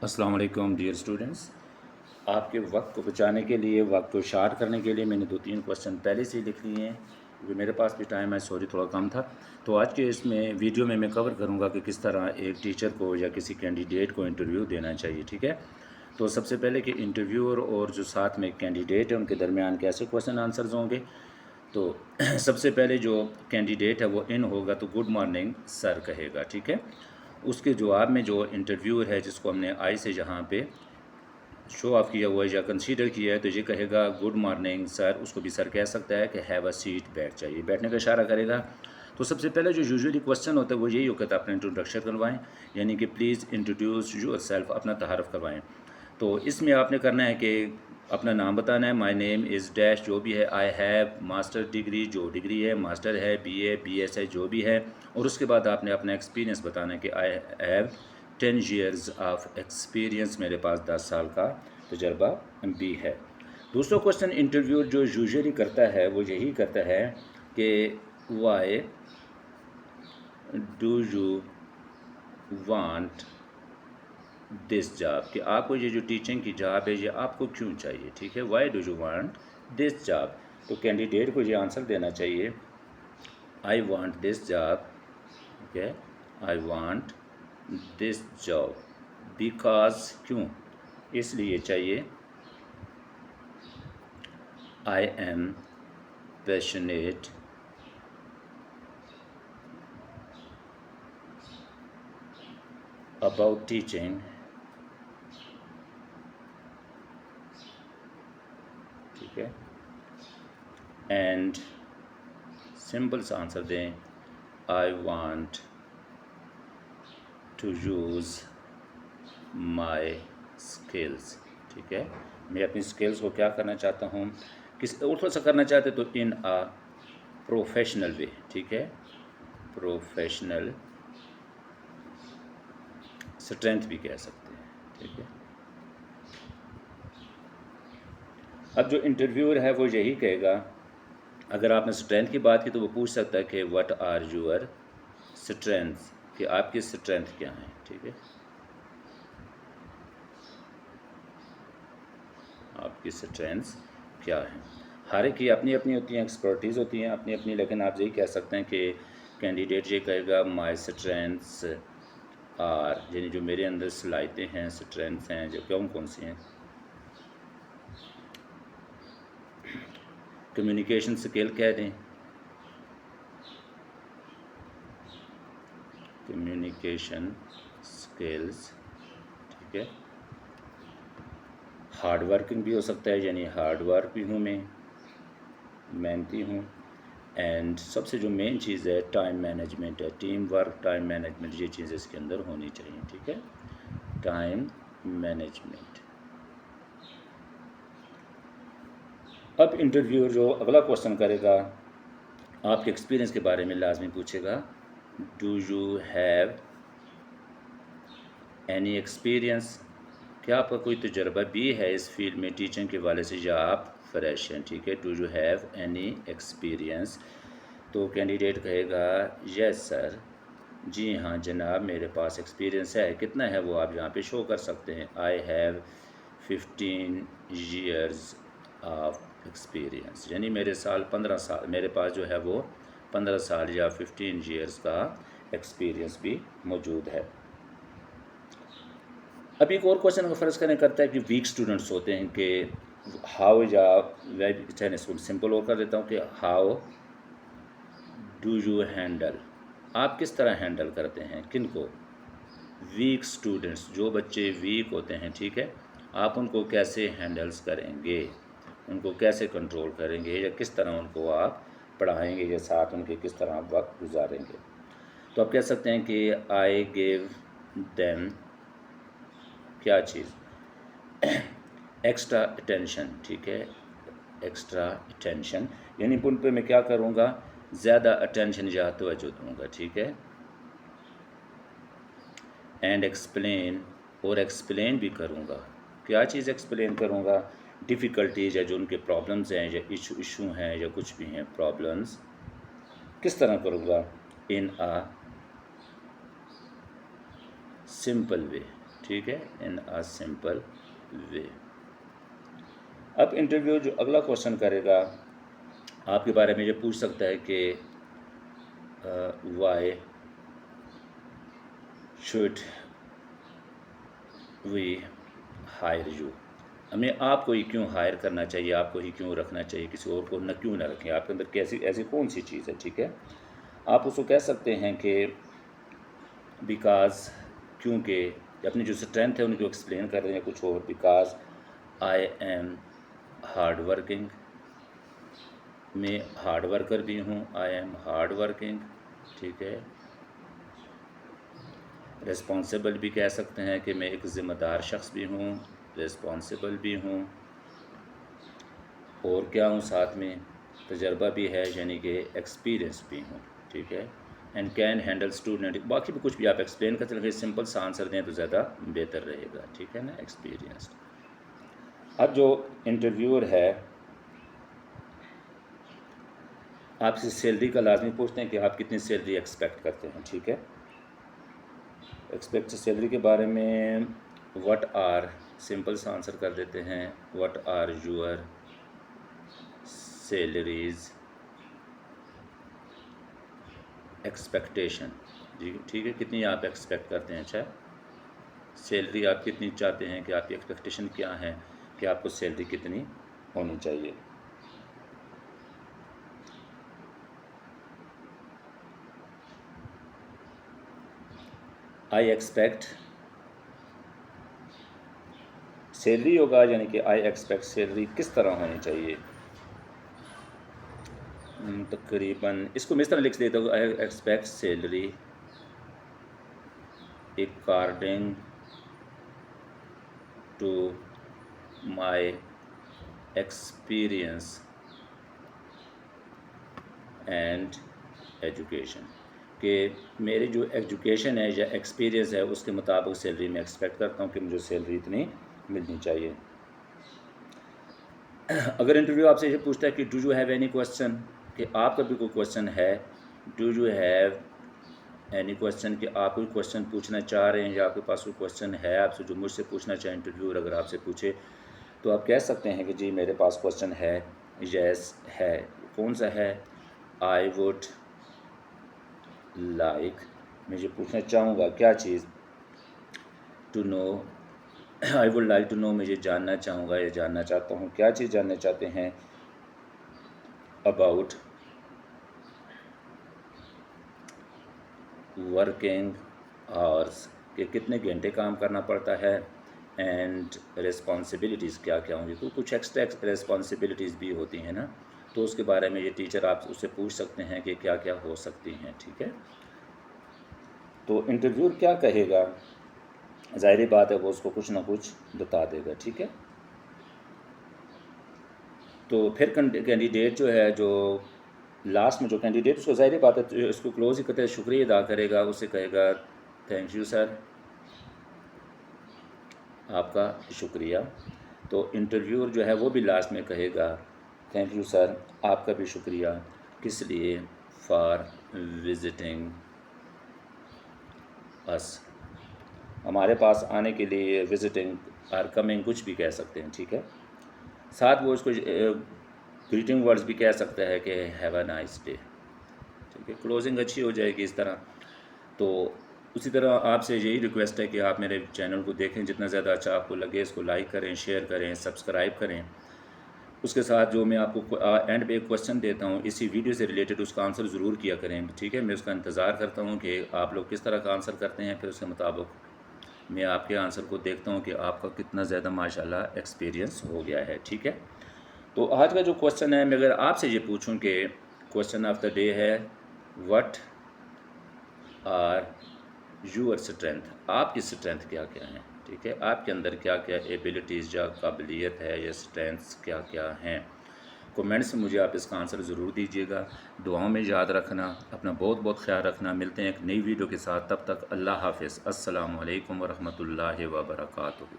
अस्सलाम वालेकुम dear students. आपके वक्त को बचाने के लिए, वक्त को शार्ट करने के लिए मैंने 2-3 क्वेश्चन पहले से ही लिख लिए हैं क्योंकि मेरे पास भी टाइम है, सॉरी थोड़ा कम था। तो आज के इसमें वीडियो में मैं कवर करूंगा कि किस तरह एक टीचर को या किसी कैंडिडेट को इंटरव्यू देना चाहिए। ठीक है, तो सबसे पहले कि इंटरव्यूअर और जो साथ में कैंडिडेट है उनके दरमियान कैसे क्वेश्चन आंसर्स होंगे। तो सबसे पहले जो कैंडिडेट है वो इन होगा तो गुड मॉर्निंग सर कहेगा। ठीक है, उसके जवाब में जो इंटरव्यूअर है जिसको हमने आई से जहाँ पे शो ऑफ किया हुआ है या कंसीडर किया है तो ये कहेगा गुड मॉर्निंग सर। उसको भी सर कह सकता है कि हैव अ सीट, बैठ जाइए, बैठने का इशारा करेगा। तो सबसे पहले जो यूजुअली क्वेश्चन होता है वो यही होता है, अपना इंट्रोडक्शन करवाएं, यानी कि प्लीज़ इंट्रोड्यूस यूर सेल्फ, अपना तारफ़ करवाएं। तो इसमें आपने करना है कि अपना नाम बताना है, माय नेम इज़ डैश जो भी है, आई हैव मास्टर डिग्री, जो डिग्री है मास्टर है, बीए बीएस है जो भी है, और उसके बाद आपने अपना एक्सपीरियंस बताना है कि I have 10 years of experience, मेरे पास 10 साल का तजर्बा भी है। दूसरा क्वेश्चन इंटरव्यू जो यूजुअली करता है वो यही करता है कि Y do you want this job, कि आपको ये जो टीचिंग की जॉब है ये आपको क्यों चाहिए। ठीक है, why do you want this job. तो कैंडिडेट को ये आंसर देना चाहिए I want this job, okay, I want this job because, क्यों, इसलिए चाहिए, I am passionate about teaching, ठीक है, एंड सिंपल सा आंसर दें, I want to use my skills. ठीक है, मैं अपनी स्किल्स को क्या करना चाहता हूँ, किस और थोड़ा सा करना चाहते तो इन अ प्रोफेशनल वे। ठीक है, प्रोफेशनल स्ट्रेंथ भी कह सकते हैं। ठीक है, अब जो इंटरव्यूअर है वो यही कहेगा, अगर आपने स्ट्रेंथ की बात की तो वो पूछ सकता है कि व्हाट आर यूअर स्ट्रेंथ, कि आपकी स्ट्रेंथ क्या है। ठीक है, आपकी स्ट्रेंथ्स क्या है। हर एक की अपनी अपनी होती हैं, एक्सपर्टीज़ होती हैं अपनी अपनी, लेकिन आप यही कह सकते हैं कि कैंडिडेट ये कहेगा माय स्ट्रेंथ्स आर, यानी जो मेरे अंदर सलाहियतें हैं, स्ट्रेंथ्स हैं, जो कौन कौन सी हैं। कम्युनिकेशन स्किल कह दें, कम्युनिकेशन स्किल्स। ठीक है, हार्ड वर्किंग भी हो सकता है, यानी हार्ड वर्क भी हूँ मैं, मेहनती हूँ। एंड सबसे जो मेन चीज़ है टाइम मैनेजमेंट है, टीम वर्क, टाइम मैनेजमेंट, ये चीज़ इसके अंदर होनी चाहिए। ठीक है, टाइम मैनेजमेंट। अब इंटरव्यू जो अगला क्वेश्चन करेगा आपके एक्सपीरियंस के बारे में लाजमी पूछेगा, do you have any experience, क्या आपका कोई तजर्बा भी है इस फील्ड में टीचिंग के वाले से, या आप फ्रेश हैं। ठीक है, do you have any experience. तो कैंडिडेट कहेगा यस सर, जी हाँ जनाब मेरे पास एक्सपीरियंस है। कितना है वो आप यहाँ पे शो कर सकते हैं, I have 15 years of experience, यानी मेरे 15 साल, मेरे पास जो है वो 15 साल या 15 ईयर्स का एक्सपीरियंस भी मौजूद है। अब एक और क्वेश्चन का फ़र्ज़ करें करता है कि वीक स्टूडेंट्स होते हैं कि हाउ, या मैं इसको सिंपल और कर देता हूँ कि हाउ डू यू हैंडल, आप किस तरह हैंडल करते हैं किन को, वीक स्टूडेंट्स, जो बच्चे वीक होते हैं। ठीक है, आप उनको कैसे हैंडल्स करेंगे, उनको कैसे कंट्रोल करेंगे, या किस तरह उनको आप पढ़ाएंगे, या साथ उनके किस तरह आप वक्त गुजारेंगे। तो आप कह सकते हैं कि आई गिव देम, क्या चीज़, एक्स्ट्रा अटेंशन। ठीक है, एक्स्ट्रा अटेंशन, यानी उन पे मैं क्या करूँगा, ज़्यादा अटेंशन या तवज्जो दूँगा। ठीक है, एंड एक्सप्लेन, और एक्सप्लेन भी करूँगा, क्या चीज़ एक्सप्लेन करूँगा, डिफ़िकल्टीज या जो उनके प्रॉब्लम्स हैं, या इशू हैं, या कुछ भी हैं प्रॉब्लम्स, किस तरह करूँगा, इन अ सिंपल वे, ठीक है, इन अ सिंपल वे। अब इंटरव्यू जो अगला क्वेश्चन करेगा आपके बारे में ये पूछ सकता है कि why should we hire you, हमें आपको ही क्यों हायर करना चाहिए, आपको ही क्यों रखना चाहिए, किसी और को न क्यों ना रखें, आपके अंदर कैसी ऐसी कौन सी चीज़ है। ठीक है, आप उसको कह सकते हैं कि बिकॉज, क्योंकि, अपनी जो स्ट्रेंथ है उनको एक्सप्लेन कर रहे हैं कुछ और। Because I am hard working, मैं हार्ड वर्कर भी हूँ, आई एम हार्ड वर्किंग। ठीक है, रिस्पॉन्सिबल भी कह सकते हैं कि मैं एक ज़िम्मेदार शख्स भी हूँ, रिस्पॉन्सिबल भी हूँ, और क्या हूँ साथ में, तजर्बा भी है यानी कि एक्सपीरियंस भी हूँ। ठीक है, एंड कैन हैंडल स्टूडेंट, बाकी भी कुछ भी आप एक्सप्लेन करते रहिए, सिंपल सा आंसर दें तो ज़्यादा बेहतर रहेगा। ठीक है ना, एक्सपीरियंस्ड। अब जो इंटरव्यूअर है आपसे सैलरी का लाजमी पूछते हैं कि आप कितनी सैलरी एक्सपेक्ट करते हैं। ठीक है, एक्सपेक्ट सैलरी के बारे में व्हाट आर, सिंपल सा आंसर कर देते हैं, what are your salaries expectation. जी ठीक है, कितनी आप एक्सपेक्ट करते हैं, अच्छा सैलरी आप कितनी चाहते हैं, कि आपकी एक्सपेक्टेशन क्या है कि आपको सैलरी कितनी होनी चाहिए। आई एक्सपेक्ट, सैलरी होगा यानी कि आई एक्सपेक्ट सैलरी किस तरह होनी चाहिए। तकरीबन इसको मैं इस तरह लिख देता हूँ, I expect salary according to my experience and education, कि मेरी जो एजुकेशन है या एक्सपीरियंस है उसके मुताबिक सैलरी मैं एक्सपेक्ट करता हूँ कि मुझे सैलरी इतनी मिलनी चाहिए। अगर इंटरव्यू आपसे ये पूछता है कि do you have any question, कि आपका भी कोई क्वेश्चन है, do you have any question, कि आप कोई क्वेश्चन पूछना चाह रहे हैं या आपके पास कोई क्वेश्चन है आपसे जो मुझसे पूछना चाहे इंटरव्यूअर अगर आपसे पूछे, तो आप कह सकते हैं कि जी मेरे पास क्वेश्चन है, यस है। कौन सा है, आई वुड लाइक, मैं ये पूछना चाहूँगा क्या चीज़, to know, I would like to know, मुझे जानना चाहूँगा या जानना चाहता हूँ, क्या चीज़ जानना चाहते हैं, अबाउट वर्किंग आवर्स, कि कितने घंटे काम करना पड़ता है, एंड रिस्पॉन्सिबिलिटीज़ क्या क्या होंगी, तो कुछ एक्स्ट्रा रिस्पॉन्सिबिलिटीज़ भी होती हैं ना, तो उसके बारे में ये टीचर आप उससे पूछ सकते हैं कि क्या क्या हो सकती हैं। ठीक है, तो इंटरव्यूअर क्या कहेगा, ज़ाहिर बात है वो उसको कुछ ना कुछ बता देगा। ठीक है, तो फिर कैंडिडेट जो है, जो लास्ट में जो कैंडिडेट उसको ज़ाहिर बात है इसको क्लोज ही करते हैं, शुक्रिया अदा करेगा, उसे कहेगा थैंक यू सर, आपका शुक्रिया। तो इंटरव्यूअर जो है वो भी लास्ट में कहेगा थैंक यू सर, आपका भी शुक्रिया, किस लिए, फॉर विजिटिंग अस, हमारे पास आने के लिए, विजिटिंग आर कमिंग कुछ भी कह सकते हैं। ठीक है, साथ वो इसको ग्रीटिंग वर्ड्स भी कह सकता है कि हैव अ नाइस डे। ठीक है, क्लोजिंग अच्छी हो जाएगी इस तरह। तो उसी तरह आपसे यही रिक्वेस्ट है कि आप मेरे चैनल को देखें, जितना ज़्यादा अच्छा आपको लगे इसको लाइक करें, शेयर करें, सब्सक्राइब करें। उसके साथ जो मैं आपको एंड पे एक क्वेश्चन देता हूँ इसी वीडियो से रिलेटेड, उसका आंसर ज़रूर किया करें। ठीक है, मैं उसका इंतज़ार करता हूँ कि आप लोग किस तरह का आंसर करते हैं, फिर उसके मुताबिक मैं आपके आंसर को देखता हूँ कि आपका कितना ज़्यादा माशाल्लाह एक्सपीरियंस हो गया है। ठीक है, तो आज का जो क्वेश्चन है, मैं अगर आपसे ये पूछूं कि क्वेश्चन ऑफ द डे है व्हाट आर यूअर स्ट्रेंथ, आपकी स्ट्रेंथ क्या क्या है। ठीक है, आपके अंदर क्या क्या एबिलिटीज़ या काबिलियत है या स्ट्रेंथ्स क्या क्या हैं, कमेंट्स में मुझे आप इसका आंसर ज़रूर दीजिएगा। दुआओं में याद रखना, अपना बहुत बहुत ख्याल रखना। मिलते हैं एक नई वीडियो के साथ, तब तक अल्लाह हाफ़िज़, अस्सलामु अलैकुम वरहमतुल्लाहि व बरकातुहू।